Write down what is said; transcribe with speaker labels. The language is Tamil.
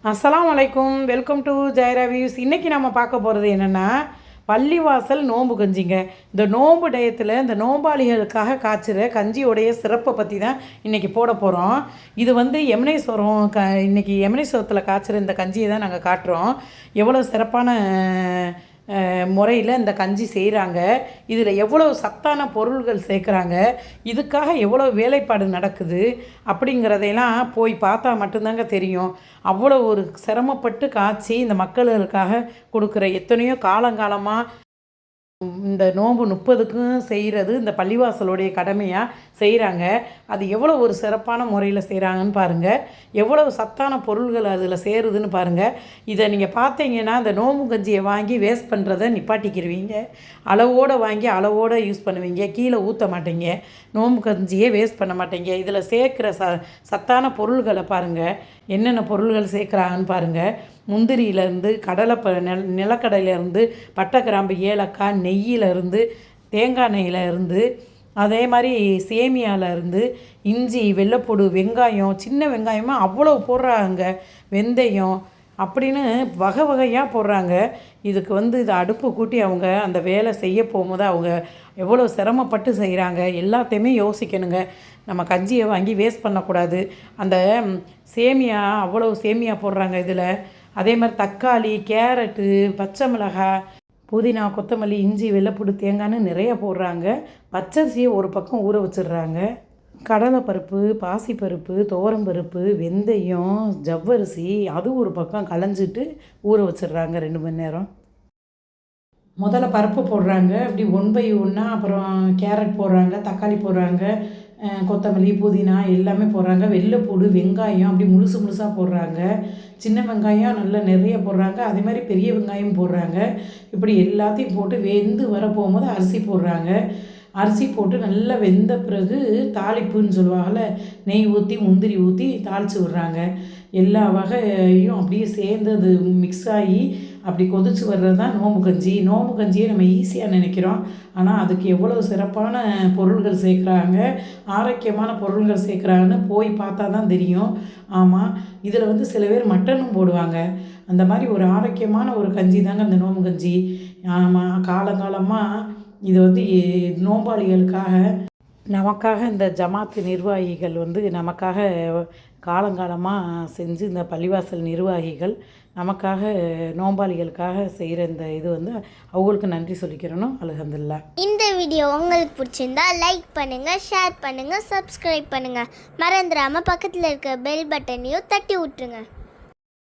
Speaker 1: அஸ்ஸலாமு அலைக்கும். Welcome to ஜெயரா views. இன்றைக்கி நம்ம பார்க்க போகிறது என்னென்னா பள்ளிவாசல் நோன்பு கஞ்சிங்க. இந்த நோன்பு டயத்தில் இந்த நோம்பாளிகளுக்காக காய்ச்சிற கஞ்சியோடைய சிறப்பை பற்றி தான் இன்றைக்கி போட போகிறோம். இது வந்து யமுனேஸ்வரம் இன்றைக்கி யமுனேஸ்வரத்தில் காய்ச்சிற இந்த கஞ்சியை தான் நாங்கள் காட்டுறோம். எவ்வளோ சிறப்பான முறையில் இந்த கஞ்சி செய்கிறாங்க, இதில் எவ்வளோ சத்தான பொருள்கள் சேர்க்குறாங்க, இதுக்காக எவ்வளோ வேலைப்பாடு நடக்குது அப்படிங்கிறதையெல்லாம் போய் பார்த்தா மட்டும்தாங்க தெரியும். அவ்வளோ ஒரு சிரமப்பட்டு காய்ச்சி இந்த மக்களுக்காக கொடுக்குற எத்தனையோ காலங்காலமாக இந்த நோன்பு 30க்கும் செய்கிறது இந்த பள்ளிவாசலுடைய கடமையாக செய்கிறாங்க. அது எவ்வளோ ஒரு சிறப்பான முறையில் செய்கிறாங்கன்னு பாருங்கள், எவ்வளோ சத்தான பொருள்கள் அதில் சேருதுன்னு பாருங்கள். இதை நீங்கள் பார்த்தீங்கன்னா இந்த நோம்பு கஞ்சியை வாங்கி வேஸ்ட் பண்ணுறதை நிப்பாட்டிக்கிடுவீங்க. அளவோடு வாங்கி அளவோடு யூஸ் பண்ணுவீங்க, கீழே ஊற்ற மாட்டீங்க, நோம்பு கஞ்சியே வேஸ்ட் பண்ண மாட்டீங்க. இதில் சேர்க்குற சத்தான பொருள்களை பாருங்கள், என்னென்ன பொருள்கள் சேர்க்குறாங்கன்னு பாருங்கள். முந்திரியிலேருந்து நிலக்கடலையிலேருந்து பட்டை கிராம்பு ஏலக்காய், நெய்யிலேருந்து தேங்காய் நெய்யிலேருந்து அதே மாதிரி சேமியாவிலேருந்து இஞ்சி, வெள்ளைப்பூடு, வெங்காயம், சின்ன வெங்காயமாக அவ்வளோ போடுறாங்க, வெந்தயம் அப்படின்னு வகை வகையாக போடுறாங்க. இதுக்கு வந்து இதை அடுப்பு கூட்டி அவங்க அந்த வேலை செய்ய போகும்போது அவங்க எவ்வளோ சிரமப்பட்டு செய்கிறாங்க எல்லாத்தையுமே யோசிக்கணுங்க. நம்ம கஞ்சியை வாங்கி வேஸ்ட் பண்ணக்கூடாது. அந்த சேமியா அவ்வளோ சேமியா போடுறாங்க இதில். அதே மாதிரி தக்காளி, கேரட்டு, பச்சை மிளகாய், புதினா, கொத்தமல்லி, இஞ்சி, வெள்ளைப்பூடு, தேங்காய்னு நிறைய போடுறாங்க. பச்சரிசியை ஒரு பக்கம் ஊற வச்சிடுறாங்க. கடலைப்பருப்பு, பாசிப்பருப்பு, துவரம்பருப்பு, வெந்தயம், ஜவ்வரிசி அது ஒரு பக்கம் களைஞ்சிட்டு ஊற வச்சிடுறாங்க 2 மணி நேரம். முதல்ல பருப்பு போடுறாங்க, இப்படி 1 பை 1. அப்புறம் கேரட் போடுறாங்க, தக்காளி போடுறாங்க, கொத்தமல்லி, புதினா எல்லாமே போடுறாங்க, வெள்ளைப்பூடு, வெங்காயம் அப்படி முழுசாக போடுறாங்க, சின்ன வெங்காயம் நல்லா நிறைய போடுறாங்க, அதே மாதிரி பெரிய வெங்காயம் போடுறாங்க. இப்படி எல்லாத்தையும் போட்டு வெந்து வர போகும்போது அரிசி போடுறாங்க. அரிசி போட்டு நல்லா வெந்த பிறகு தாளிப்புன்னு சொல்லுவாங்கள்ல, நெய் ஊற்றி முந்திரி ஊற்றி தாளித்து விட்றாங்க. எல்லா வகையும் அப்படியே சேர்ந்து அது மிக்ஸ் ஆகி அப்படி கொதிச்சு வர்றது தான் நோம்பு கஞ்சி. நோம்பு கஞ்சியை நம்ம ஈஸியாக நினைக்கிறோம், ஆனால் அதுக்கு எவ்வளோ சிறப்பான பொருள்கள் சேர்க்குறாங்க, ஆரோக்கியமான பொருள்கள் சேர்க்குறாங்கன்னு போய் பார்த்தா தான் தெரியும். ஆமாம், இதில் வந்து சில பேர் மட்டனும் போடுவாங்க. அந்த மாதிரி ஒரு ஆரோக்கியமான ஒரு கஞ்சி தாங்க இந்த நோம்பு கஞ்சி. ஆமாம், காலங்காலமாக இது வந்து நோம்பாளிகளுக்காக நமக்காக இந்த ஜமாத்து நிர்வாகிகள் வந்து நமக்காக காலங்காலமாக செஞ்சு, இந்த பள்ளிவாசல் நிர்வாகிகள் நமக்காக நோம்பாளிகளுக்காக செய்கிற இந்த இது வந்து அவங்களுக்கு நன்றி சொல்லிக்கிறணும். அல்ஹம்துலில்லாஹ்.
Speaker 2: இந்த வீடியோ உங்களுக்கு பிடிச்சிருந்தா லைக் பண்ணுங்கள், ஷேர் பண்ணுங்கள், சப்ஸ்கிரைப் பண்ணுங்கள். மறந்துடாமல் பக்கத்தில் இருக்க பெல் பட்டனையும் தட்டி விட்டுருங்க.